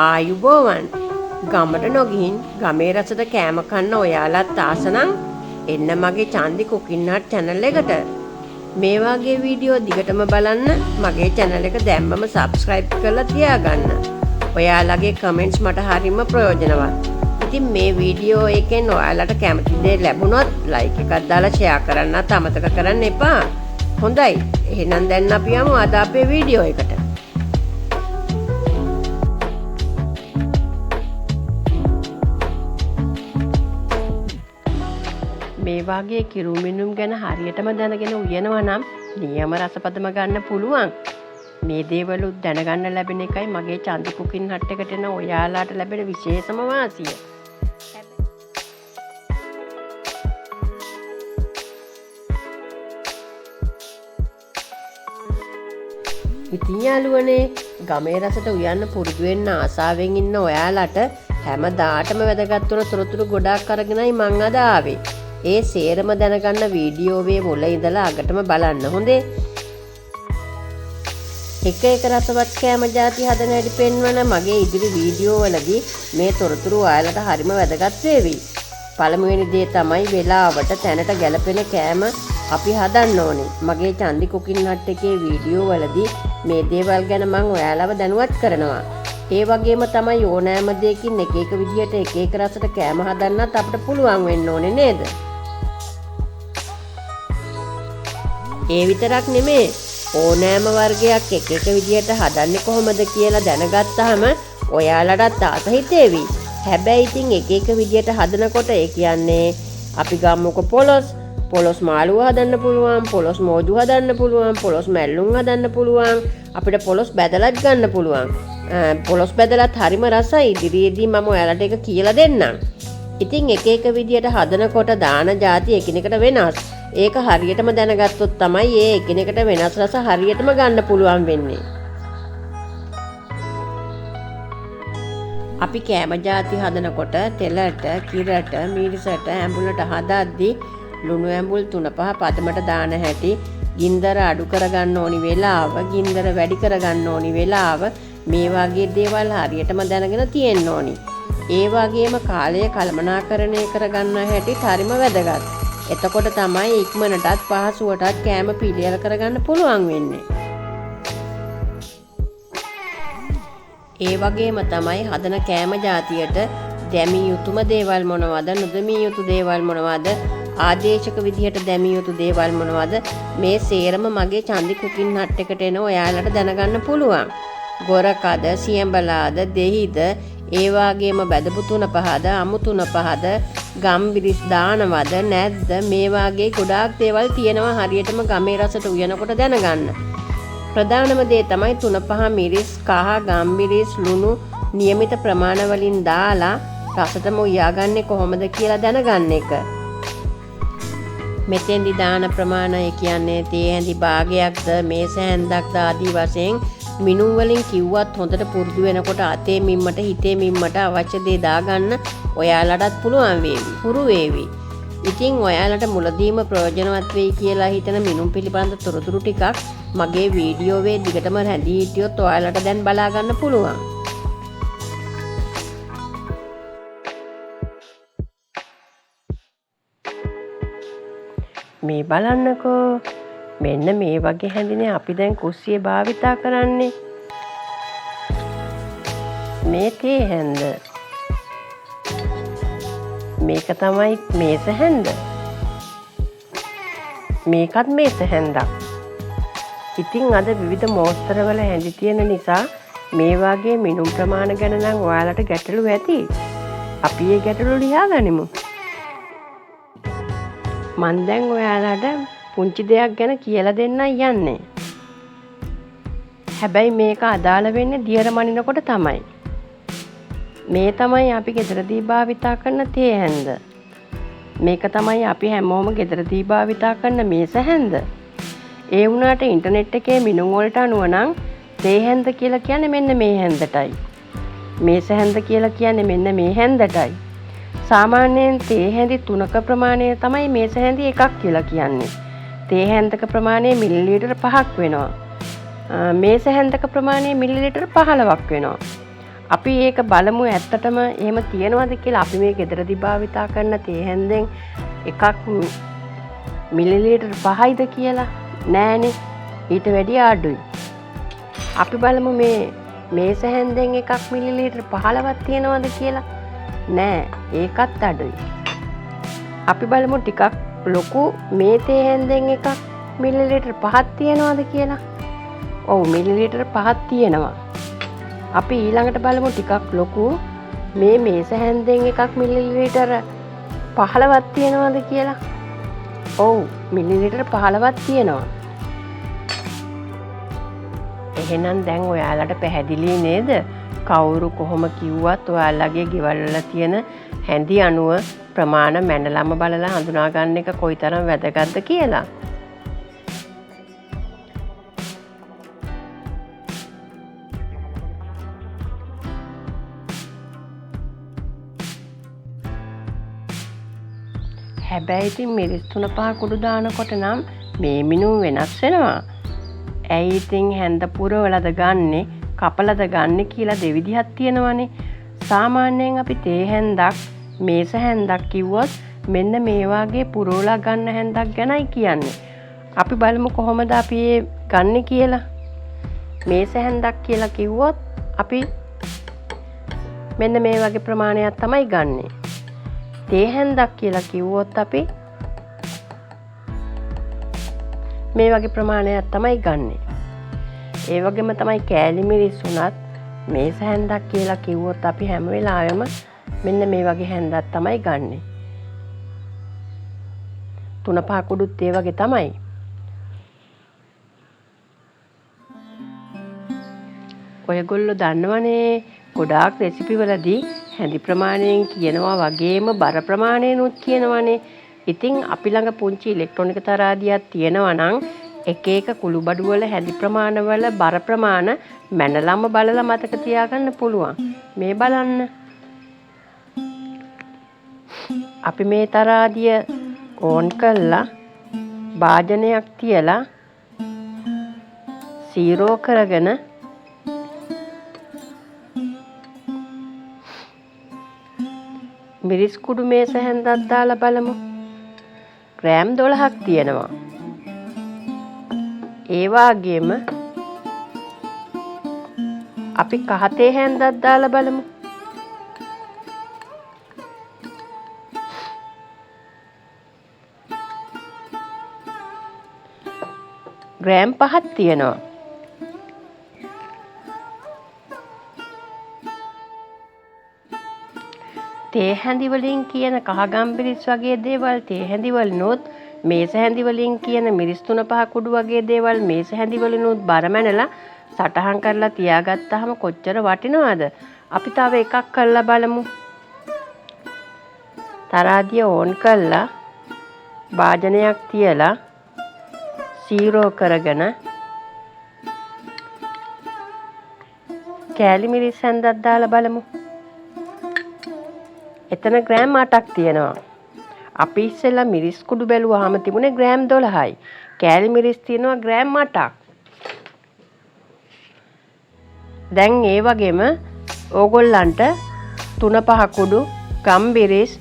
ආයුබෝවන් ගමට නොගිහින් ගමේ රසට කෑම කන්න ඔයාලත් ආස නම් එන්න මගේ චන්දි කුකින් හට් channel එකට. මේ වගේ වීඩියෝ දිගටම බලන්න මගේ channel එක දැම්මම subscribe කරලා තියාගන්න. ඔයාලගේ comments මට හරිම ප්‍රයෝජනවත්. ඉතින් මේ වීඩියෝ එකෙන් ඔයාලට කැමති දේ ලැබුණොත් like එකක් දාලා share කරන්නත් අමතක කරන්න එපා. හොඳයි. එහෙනම් දැන් අපි යමු අද අපේ වීඩියෝ එකට. මේ වගේ කිරි මිනුම් ගැන හරියටම දැනගෙන උයනවා නම් නියම රසපදම ගන්න පුළුවන්. මේ දේවලුත් දැනගන්න ලැබෙන එකයි මගේ චන්දි කුකින් හට් එකට එන ඔයාලාට ලැබෙන විශේෂම වාසිය. ඉතින් යාළුවනේ ගමේ රසට උයන්න පුරුදු වෙන්න ආසාවෙන් ඉන්න ඔයාලට හැමදාටම වැදගත් වුණ තොරතුරු ගොඩාක් අරගෙනයි මං අද ආවේ. ඒ සේරම දැනගන්න වීඩියෝවේ මුල ඉඳලා අගටම බලන්න හොඳේ. එක එක රසවත් කෑම ಜಾති හදන හැටි පෙන්වන මගේ ඉදිරි වීඩියෝ වලදී මේ තොරතුරු ඔයාලට හරිම වැදගත් වේවි. පළමුවෙනි දේ තමයි වෙලාවට තැනට ගැලපෙන කෑම අපි හදන්න ඕනේ. මගේ චන්දි කුකින් හට් එකේ වීඩියෝ වලදී මේ දේවල් ගැන මම ඔයාලව දැනුවත් කරනවා. ඒ වගේම තමයි ඕනෑම දෙයකින් එක එක විදියට එක එක රසට කෑම හදන්නත් අපිට පුළුවන් වෙන්න ඕනේ නේද? ඒ විතරක් නෙමේ ඕනෑම වර්ගයක් එක එක විදියට හදන්නේ කොහොමද කියලා දැනගත්තාම ඔයාලටත් ආස හිතේවි. හැබැයි ඉතින් එක එක විදියට හදනකොට ඒ කියන්නේ අපි ගම්මුකෝ පොලොස් මාළුව හදන්න පුළුවන්, පොලොස් මෝජු හදන්න පුළුවන්, පොලොස් මැල්ලුම් හදන්න පුළුවන්, අපිට පොලොස් බැදලත් ගන්න පුළුවන්. පොලොස් බැදලත් හරිම රසයි. ඉදිරියේදී මම ඔයාලට ඒක කියලා දෙන්නම්. ඉතින් එක එක විදියට හදනකොට දාන ಜಾති එකිනෙකට වෙනස්. ඒක හරියටම දැනගත්තොත් තමයි ඒ එකිනෙකට වෙනස් රස හරියටම ගන්න පුළුවන් වෙන්නේ. අපි කෑම ಜಾති හදනකොට තෙලට, කිරට, මිරිසට, ඇඹුලට හදද්දී ලුණු ඇඹුල් 3-5 පදමට දාන හැටි, ගින්දර අඩු කරගන්න ඕනි වෙලාව, ගින්දර වැඩි කරගන්න ඕනි වෙලාව මේ වගේ දේවල් හරියටම දැනගෙන තියෙන්න ඕනි. ඒ වගේම කාලය කළමනාකරණය කරගන්න හැටි හරිම වැදගත්. එතකොට තමයි ඉක්මනටත් පහසුවටත් කෑම පිළියෙල කරගන්න පුළුවන් වෙන්නේ. ඒ වගේම තමයි හදන කෑම ಜಾතියට දැමිය යුතුම දේවල් මොනවද, නොදැමිය යුතු දේවල් මොනවද, ආදේශක විදිහට දැමිය යුතු දේවල් මොනවද, මේ සේරම මගේ චන්දි කුකින් හට් එකට එන ඔයාලට දැනගන්න පුළුවන්. ගොරකද, සියඹලාද, දෙහිද, ඒ වගේම බැදපු 3-5ද, අමු 3-5ද, ගම්බිරිස් දානවද නැද්ද, මේ වගේ ගොඩාක් දේවල් තියෙනවා හරියටම ගමේ රසට උයනකොට දැනගන්න. ප්‍රධානම දේ තමයි 3-5 මිරිස්, කහ, ගම්බිරිස්, ලුණු નિયમિત ප්‍රමාණ වලින් දාලා රසටම උයාගන්නේ කොහොමද කියලා දැනගන්න එක. මෙතෙන්දි දාන ප්‍රමාණය කියන්නේ තේ හැඳි භාගයක්ද, මේස හැන්දක්ද ආදී වශයෙන් මිනුම් වලින් කිව්වත් හොඳට පුරුදු වෙනකොට අතේ මිම්මට හිතේ මිම්මට අවශ්‍ය දේ දාගන්න ඔයාලටත් පුළුවන් වේවි. හුරු වේවි. ඉතින් ඔයාලට මුලදීම ප්‍රයෝජනවත් වෙයි කියලා හිතන මිනුම් පිළිබඳ තොරතුරු ටිකක් මගේ වීඩියෝවේ දිගටම රැඳී හිටියොත් ඔයාලට දැන් බලා ගන්න පුළුවන්. මේ බලන්නකෝ. මෙන්න මේ වගේ හැඳිනේ අපි දැන් කුස්සිය භාවිතා කරන්නේ. මේ තේ හැඳ. මේක තමයි මේස හැඳ. මේකත් මේස හැඳක්. ඉතින් අද විවිධ මෝස්තරවල හැඳි තියෙන නිසා මේ වගේ මිනුම් ප්‍රමාණ ගැන නම් ඔයාලට ගැටලු ඇති. අපි ඒ ගැටලු ලියා ගනිමු. මන් දැන් ඔයාලට පුංචි දෙයක් ගැන කියලා දෙන්නයි යන්නේ. හැබැයි මේක අදාළ වෙන්නේ දියර මනිනකොට තමයි. මේ තමයි අපි ගෙදරදී භාවිතා කරන තේ හැඳ. මේක තමයි අපි හැමෝම ගෙදරදී භාවිතා කරන මේස හැඳ. ඒ වුණාට ඉන්ටර්නෙට් එකේ මිනුම් වලට අනුව නම් තේ හැඳ කියලා කියන්නේ මෙන්න මේ හැඳටයි. මේස හැඳ කියලා කියන්නේ මෙන්න මේ හැඳටයි. සාමාන්‍යයෙන් තේ හැඳි 3ක ප්‍රමාණය තමයි මේස හැඳි 1ක් කියලා කියන්නේ. තේ හැන්දක ප්‍රමාණය මිලිලීටර් 5ක් වෙනවා. මේස හැන්දක ප්‍රමාණය මිලිලීටර් 15ක් වෙනවා. අපි ඒක බලමු ඇත්තටම එහෙම තියෙනවද කියලා. අපි මේ ගෙදරදී භාවිතා කරන තේ හැන්දෙන් එකක් මිලිලීටර් 5යිද කියලා. නෑනේ. ඊට වැඩිය අඩුයි. අපි බලමු මේ මේස හැන්දෙන් එකක් මිලිලීටර් 15ක් තියෙනවද කියලා. නෑ, ඒකත් අඩුයි. අපි බලමු ටිකක් ලොකු මේ තේ හැන්දෙන් එකක් මිලිලීටර් 5ක් තියෙනවද කියලා. ඔව්, මිලිලීටර් 5ක් තියෙනවා. අපි ඊළඟට බලමු ටිකක් ලොකු මේ මේස හැන්දෙන් එකක් මිලිලීටර් 15ක් තියෙනවද කියලා. ඔව්, මිලිලීටර් 15ක් තියෙනවා. එහෙනම් දැන් ඔයාලට පැහැදිලි නේද? කවුරු කොහොම කිව්වත් ඔයාලගේ ගෙවල් වල තියෙන හැඳි අණුව ප්‍රමාණ මැනලම බලලා හඳුනා ගන්න එක කොයිතරම් වැදගත්ද කියලා. හැබැයි ඉතින් මිරිස් 3-5 කුඩු දානකොට නම් මේ මිනුම් වෙනස් වෙනවා. ඇයි ඉතින් හැන්ද පුරවලද ගන්නෙ කපලද ගන්නෙ කියලා දෙවිදිහක් තියෙනවනේ. සාමාන්‍යයෙන් අපි තේ හැන්දක් මේස හැන්දක් කිව්වොත් මෙන්න මේ වාගේ පුරවලා ගන්න හැන්දක් ගැනයි කියන්නේ. අපි බලමු කොහොමද අපි ඒ ගන්නෙ කියලා. මේස හැන්දක් කියලා කිව්වොත් අපි මෙන්න මේ වගේ ප්‍රමාණයක් තමයි ගන්නෙ. තේ හැන්දක් කියලා කිව්වොත් අපි මේ වගේ ප්‍රමාණයක් තමයි ගන්නෙ. ඒ වගේම තමයි කෑලි මිරිස් උනත් මේස හැන්දක් කියලා කිව්වොත් අපි හැම වෙලාවෙම මෙන්න මේ වගේ හැන්දක් තමයි ගන්නෙ. 3-5 කුඩුත් ඒ වගේ තමයි. ඔයගොල්ලෝ දන්නවනේ ගොඩාක් රෙසිපි වලදී හැඳි ප්‍රමාණයෙන් කියනවා වගේම බර ප්‍රමාණයනුත් කියනවනේ. ඉතින් අපි ළඟ පුංචි ඉලෙක්ට්‍රොනික තරාදියක් තියෙනවා නම් එක එක කුළුබඩු වල හැඳි ප්‍රමාණවල බර ප්‍රමාණ මැනලම බලලා මතක තියාගන්න පුළුවන්. මේ බලන්න. අපි මේ තරාදිය ඕන් කළා භාජනයක් තියලා සීරෝ කරගෙන මිරිස් කුඩු මේස හැන්දක් දාලා බලමු. ග්‍රෑම් 12ක් තියෙනවා. ඒ වගේම අපි කහතේ හැන්දක් දාලා බලමු. ග්‍රෑම් 5ක් තියෙනවා. තේ හැඳි වලින් කියන කහගම්බිරිස් වගේ දේවල් තේ හැඳි වලිනුත් මේස හැඳි වලින් කියන මිරිස් 3-5 කුඩු වගේ දේවල් මේස හැඳි වලිනුත් බර මැනලා සටහන් කරලා තියාගත්තාම කොච්චර වටිනවද? අපි තව එකක් කරලා බලමු. තරාදිය ඕන් කළා භාජනයක් තියලා සීරෝ කරගෙන කෑලි මිරිස් හැන්දක් දාලා බලමු. එතන ග්‍රෑම් 8ක් තියෙනවා. අපි ඉස්සෙල්ලා මිරිස් කුඩු බැලුවාම තිබුණේ ග්‍රෑම් 12යි. කෑලි මිරිස් තියෙනවා ග්‍රෑම් 8ක්. දැන් ඒ වගේම ඕගොල්ලන්ට 3-5 කුඩු ගම්බිරිස්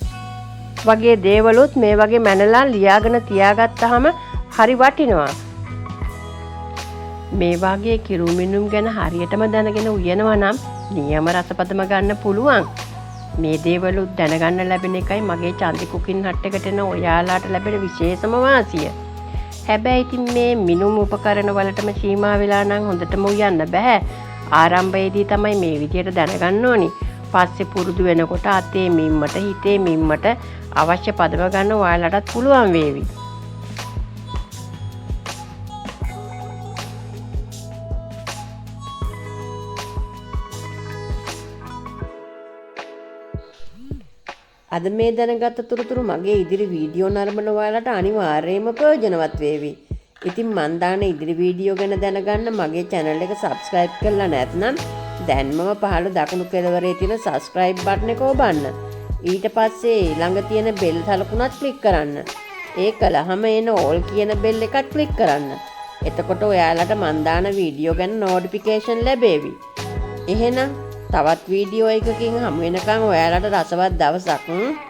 වගේ දේවලුත් මේ වගේ මැනලා ලියාගෙන තියාගත්තාම හරි වටිනවා. මේ වගේ කිරුමිනුම් ගැන හරියටම දැනගෙන උයනවා නම් නියම රසපදම ගන්න පුළුවන්. මේ දේවලුත් දැනගන්න ලැබෙන එකයි මගේ චන්දි කුකින් හට් එකට එන ඔයාලාට ලැබෙන විශේෂම වාසිය. හැබැයි ඉතින් මේ මිනුම් උපකරණ වලටම සීමා වෙලා නම් හොඳටම උයන්න බෑ. ආරම්භයේදී තමයි මේ විදියට දැනගන්න ඕනි. පස්සේ පුරුදු වෙනකොට අතේ මිම්මට හිතේ මිම්මට අවශ්‍ය පදම ගන්න ඔයාලටත් පුළුවන් වේවි. අද මේ දැනගත්ත තුරුතුරු මගේ ඉදිරි වීඩියෝ නරඹන ඔයාලට අනිවාර්යයෙන්ම ප්‍රයෝජනවත් වේවි. ඉතින් මන් දාන ඉදිරි වීඩියෝ ගැන දැනගන්න මගේ channel එක subscribe කරලා නැත්නම් දැන්මම පහළ දකුණු කෙළවරේ තියෙන subscribe button එක ඔබන්න. ඊට පස්සේ ළඟ තියෙන bell සලකුණත් click කරන්න. ඒ කළාම එන all කියන bell එකත් click කරන්න. එතකොට ඔයාලට මන් දාන වීඩියෝ ගැන notification ලැබෙවි. එහෙනම් තවත් වීඩියෝ එකකින් හමු වෙනකන් ඔයාලට රසවත් දවසක්.